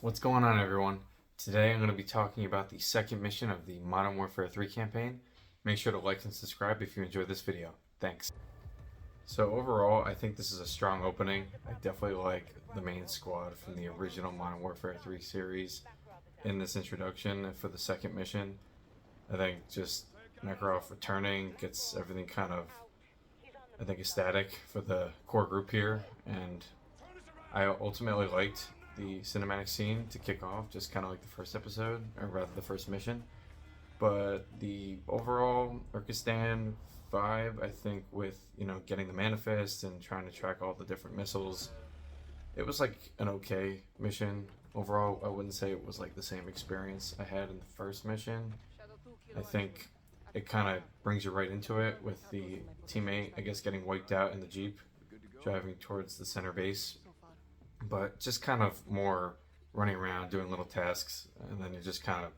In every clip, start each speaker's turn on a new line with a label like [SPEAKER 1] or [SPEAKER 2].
[SPEAKER 1] What's going on, everyone? Today I'm going to be talking about the second mission of the Modern Warfare 3 campaign. Make sure to like and subscribe if you enjoyed this video. Thanks. So overall, I think this is a strong opening. I definitely like the main squad from the original Modern Warfare 3 series in this introduction for the second mission. I think just Makarov returning gets everything kind of, ecstatic for the core group here, and I ultimately liked the cinematic scene to kick off, just kind of like the first episode, or rather the first mission. But the overall Urkistan vibe, I think, with getting the manifest and trying to track all the different missiles, it was like an okay mission. Overall, I wouldn't say it was like the same experience I had in the first mission. I think it kind of brings you right into it with the teammate, I guess, getting wiped out in the Jeep, driving towards the center base. But just kind of more running around doing little tasks, and then you're just kind of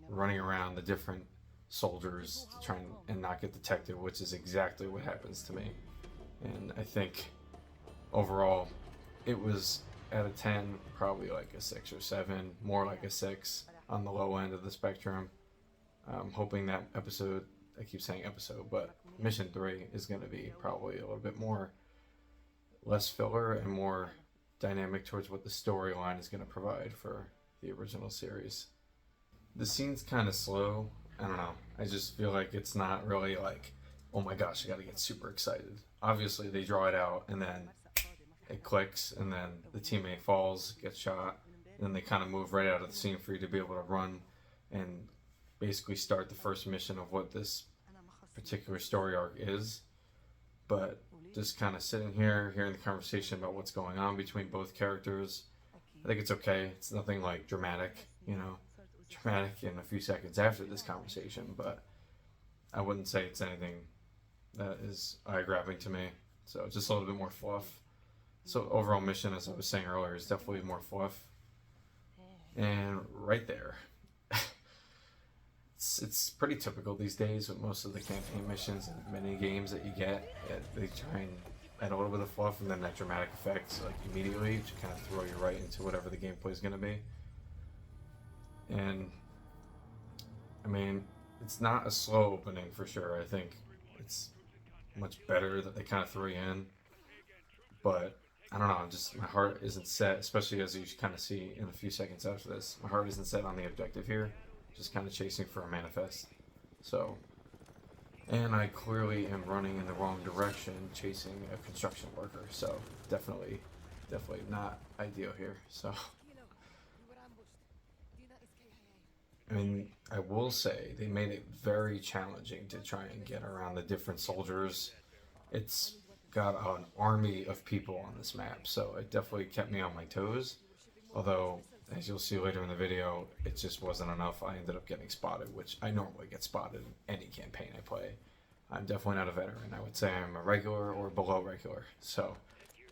[SPEAKER 1] running around the different soldiers to try and not get detected, which is exactly what happens to me. And I think overall it was, out of 10, probably like a 6 or 7, more like a 6 on the low end of the spectrum. I'm hoping that episode, I keep saying episode, but mission 3 is going to be probably a little bit more, less filler and more dynamic towards what the storyline is going to provide for the original series. The scene's kind of slow. I don't know. I just feel like it's not really like, oh my gosh, I got to get super excited. Obviously, they draw it out, and then it clicks, and then the teammate falls, gets shot, and then they kind of move right out of the scene for you to be able to run and basically start the first mission of what this particular story arc is. But just kind of sitting here, hearing the conversation about what's going on between both characters, I think it's okay. It's nothing like dramatic, dramatic in a few seconds after this conversation, but I wouldn't say it's anything that is eye-grabbing to me. So just a little bit more fluff. So overall mission, as I was saying earlier, is definitely more fluff. And right there, it's pretty typical these days with most of the campaign missions and mini games that you get. They try and add a little bit of fluff and then that dramatic effect, like immediately, to kind of throw you right into whatever the gameplay is going to be. And I mean, it's not a slow opening for sure. I think it's much better that they kind of throw you in. But I don't know, just my heart isn't set, especially as you kind of see in a few seconds after this. My heart isn't set on the objective here. Just kind of chasing for a manifest. So, and I clearly am running in the wrong direction, chasing a construction worker. So definitely not ideal here. So, I mean, I will say they made it very challenging to try and get around the different soldiers. It's got an army of people on this map, so it definitely kept me on my toes. Although, as you'll see later in the video, it just wasn't enough. I ended up getting spotted, which I normally get spotted in any campaign I play. I'm definitely not a veteran. I would say I'm a regular or below regular. So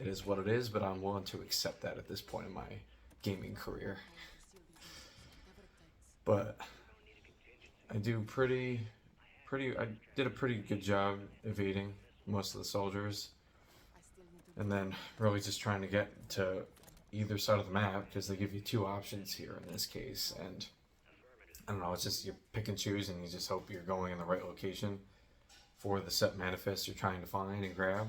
[SPEAKER 1] it is what it is, but I'm willing to accept that at this point in my gaming career. But I did a pretty good job evading most of the soldiers. And then really just trying to get to either side of the map, because they give you 2 options here in this case, and I don't know, it's just you pick and choose and you just hope you're going in the right location for the set manifest you're trying to find and grab.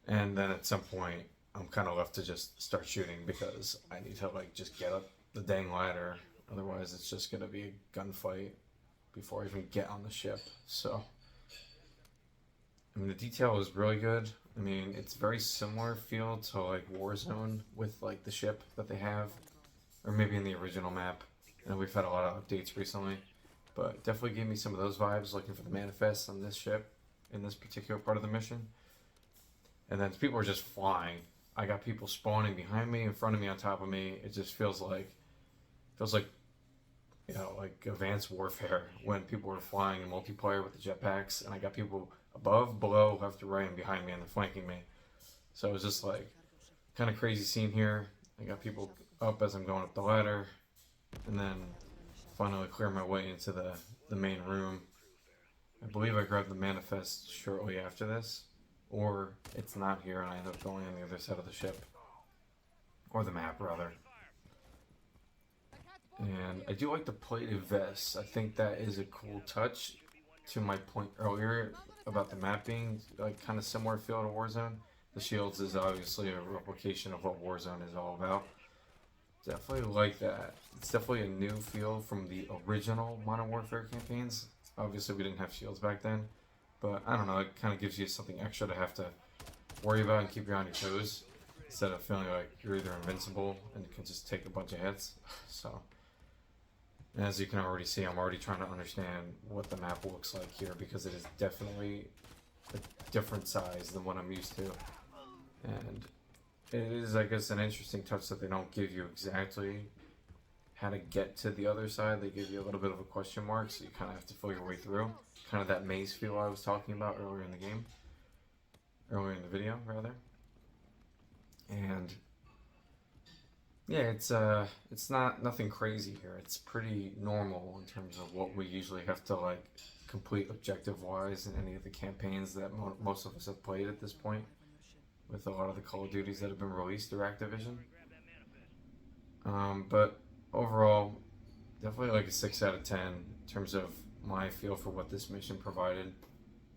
[SPEAKER 1] And then at some point I'm kind of left to just start shooting because I need to just get up the dang ladder, otherwise it's just going to be a gunfight before I even get on the ship. So I mean, the detail is really good. I mean, it's very similar feel to Warzone with the ship that they have, or maybe in the original map. And we've had a lot of updates recently, but definitely gave me some of those vibes looking for the manifest on this ship in this particular part of the mission. And then people are just flying. I got people spawning behind me, in front of me, on top of me. It just feels like Advanced Warfare when people were flying in multiplayer with the jetpacks, and I got people above, below, left to right, and behind me, and they're flanking me. So it was just kind of crazy scene here. I got people up as I'm going up the ladder, and then finally clear my way into the main room. I believe I grabbed the manifest shortly after this, or it's not here and I end up going on the other side of the ship, or the map rather. And I do like the plated vests. I think that is a cool touch. To my point earlier about the map being like kind of similar feel to Warzone, the shields is obviously a replication of what Warzone is all about. Definitely like that. It's definitely a new feel from the original Modern Warfare campaigns. Obviously, we didn't have shields back then, but I don't know. It kind of gives you something extra to have to worry about and keep you on your toes instead of feeling like you're either invincible and you can just take a bunch of hits. So, as you can already see, I'm already trying to understand what the map looks like here because it is definitely a different size than what I'm used to, and it is, I guess, an interesting touch that they don't give you exactly how to get to the other side. They give you a little bit of a question mark, so you kind of have to feel your way through. Kind of that maze feel I was talking about earlier in the game, earlier in the video, rather. And yeah, it's not nothing crazy here. It's pretty normal in terms of what we usually have to like complete objective wise in any of the campaigns that most of us have played at this point, with a lot of the Call of Duties that have been released through Activision. But overall, definitely like a 6 out of 10 in terms of my feel for what this mission provided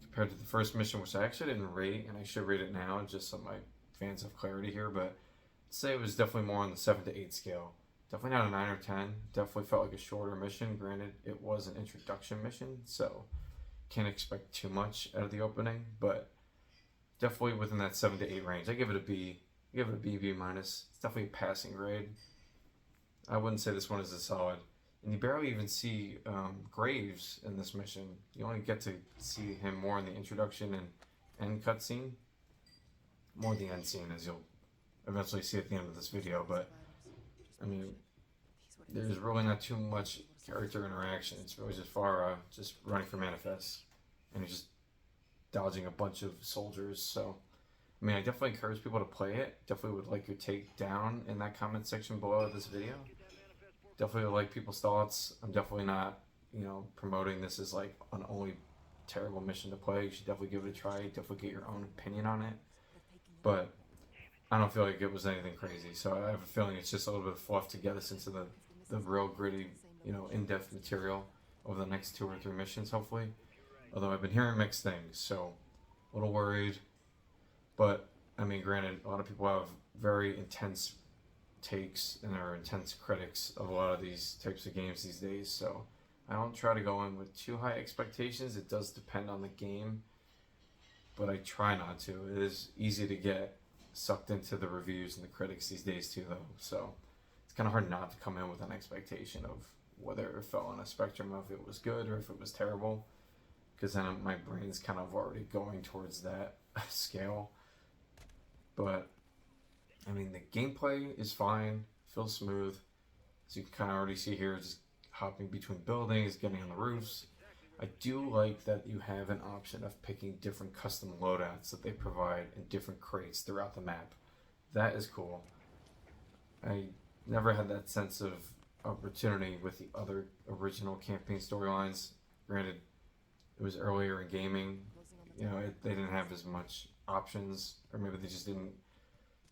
[SPEAKER 1] compared to the first mission, which I actually didn't rate, and I should rate it now just so my fans have clarity here. But I'd say it was definitely more on the 7 to 8 scale. Definitely not a 9 or 10. Definitely felt like a shorter mission. Granted, it was an introduction mission, so can't expect too much out of the opening, but definitely within that 7 to 8 range. I give it a B. I give it a B, B minus. It's definitely a passing grade. I wouldn't say this one is a solid. And you barely even see Graves in this mission. You only get to see him more in the introduction and end cutscene. More the end scene, as you'll eventually see at the end of this video. But, I mean, there's really not too much character interaction. It's really just Farah just running for manifest. And he's just dodging a bunch of soldiers. So, I mean, I definitely encourage people to play it. Definitely would like your take down in that comment section below this video. Definitely like people's thoughts. I'm definitely not, promoting this as like an only terrible mission to play. You should definitely give it a try. Definitely get your own opinion on it. But I don't feel like it was anything crazy. So I have a feeling it's just a little bit of fluff to get us into the real gritty, in-depth material over the next 2 or 3 missions, hopefully. Although I've been hearing mixed things, so a little worried. But, I mean, granted, a lot of people have very intense takes and are intense critics of a lot of these types of games these days, so I don't try to go in with too high expectations. It does depend on the game, but I try not to. It is easy to get sucked into the reviews and the critics these days too, though, so it's kind of hard not to come in with an expectation of whether it fell on a spectrum of it was good or if it was terrible, because then my brain's kind of already going towards that scale. But I mean, the gameplay is fine, feels smooth. As you can kind of already see here, just hopping between buildings, getting on the roofs. I do like that you have an option of picking different custom loadouts that they provide in different crates throughout the map. That is cool. I never had that sense of opportunity with the other original campaign storylines. Granted, it was earlier in gaming. They didn't have as much options, or maybe they just didn't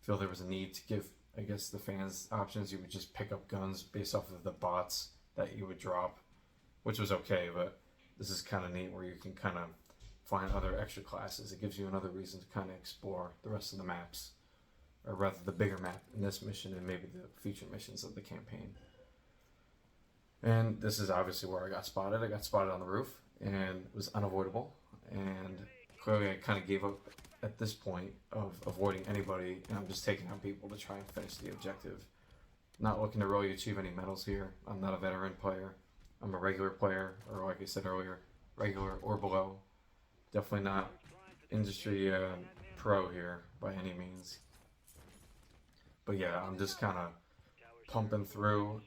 [SPEAKER 1] feel there was a need to give, I guess, the fans options. You would just pick up guns based off of the bots that you would drop, which was okay, but this is kind of neat where you can kind of find other extra classes. It gives you another reason to kind of explore the rest of the maps, or rather the bigger map in this mission and maybe the feature missions of the campaign. And this is obviously where I got spotted. I got spotted on the roof, and it was unavoidable, and clearly I kind of gave up at this point of avoiding anybody, and I'm just taking out people to try and finish the objective. Not looking to really achieve any medals here. I'm not a veteran player. I'm a regular player, or like I said earlier, regular or below. Definitely not industry pro here by any means. But yeah, I'm just kind of pumping through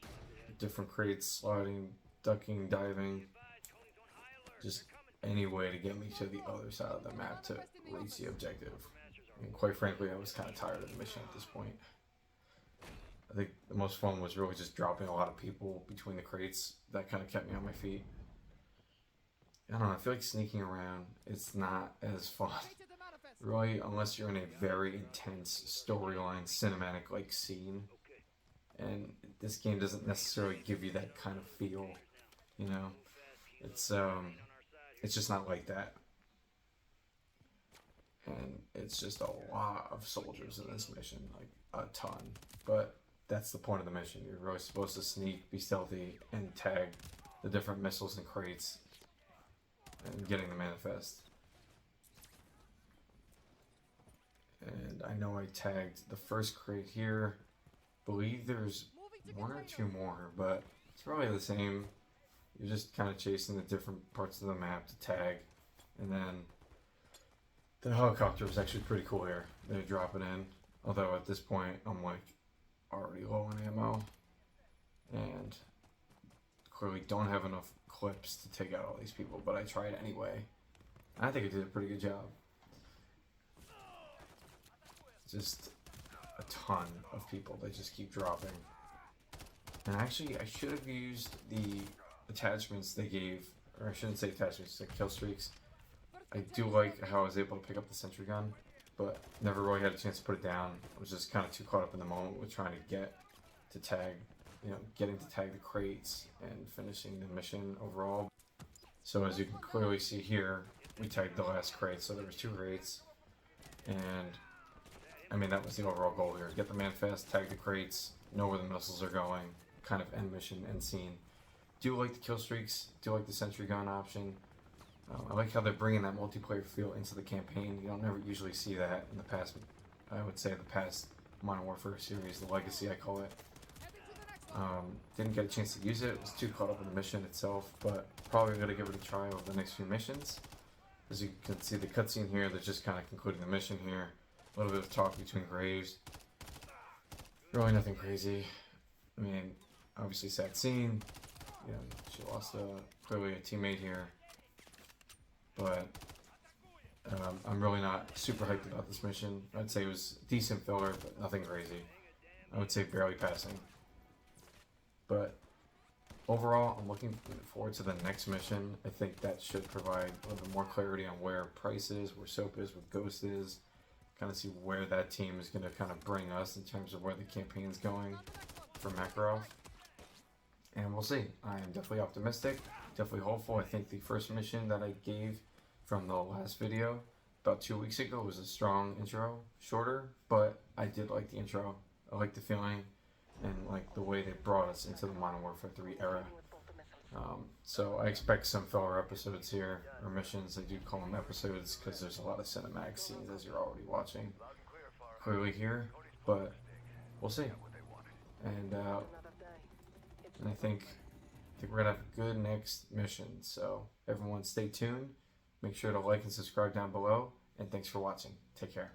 [SPEAKER 1] different crates, sliding, ducking, diving, just any way to get me to the other side of the map to reach the objective. And quite frankly, I was kind of tired of the mission at this point. I think the most fun was really just dropping a lot of people between the crates. That kind of kept me on my feet. I don't know, I feel like sneaking around, it's not as fun. Really, unless you're in a very intense storyline, cinematic like scene. and this game doesn't necessarily give you that kind of feel, you know. It's just not like that. And it's just a lot of soldiers in this mission, like a ton. But that's the point of the mission. You're really supposed to sneak, be stealthy, and tag the different missiles and crates and getting the manifest. And I know I tagged the first crate here. Believe there's one or two more, but it's probably the same. You're just kind of chasing the different parts of the map to tag. And then the helicopter was actually pretty cool here. They're dropping in. Although at this point I'm like already low on ammo. And clearly don't have enough clips to take out all these people, but I tried anyway. I think I did a pretty good job. Just a ton of people that just keep dropping. And actually, I should have used the attachments they gave, or I shouldn't say attachments, like Killstreaks. I do like how I was able to pick up the sentry gun, but never really had a chance to put it down. I was just kind of too caught up in the moment with trying to get to tag, getting to tag the crates and finishing the mission overall. So as you can clearly see here, we tagged the last crate, so there was 2 crates, and I mean that was the overall goal here: get the manifest, tag the crates, know where the missiles are going, kind of end mission, end scene. Do like the kill streaks, do like the sentry gun option. I like how they're bringing that multiplayer feel into the campaign. You don't never usually see that in the past. I would say the past Modern Warfare series, the Legacy I call it. Didn't get a chance to use it. Was too caught up in the mission itself, but probably gonna give it a try over the next few missions. As you can see, the cutscene here, they're just kind of concluding the mission here. A little bit of talk between Graves. Really nothing crazy. I mean, obviously sad scene. She lost clearly a teammate here. But I'm really not super hyped about this mission. I'd say it was decent filler, but nothing crazy. I would say barely passing. But overall, I'm looking forward to the next mission. I think that should provide a little bit more clarity on where Price is, where Soap is, where Ghost is. Kind of see where that team is going to kind of bring us in terms of where the campaign's going for Makarov. And we'll see. I am definitely optimistic, definitely hopeful. I think the first mission that I gave from the last video about 2 weeks ago was a strong intro, shorter, but I did like the intro. I like the feeling and like the way they brought us into the Modern Warfare 3 era. So I expect some filler episodes here, or missions. I do call them episodes because there's a lot of cinematic scenes as you're already watching clearly here, but we'll see. And I think we're gonna have a good next mission. So everyone stay tuned. Make sure to like and subscribe down below, and thanks for watching. Take care.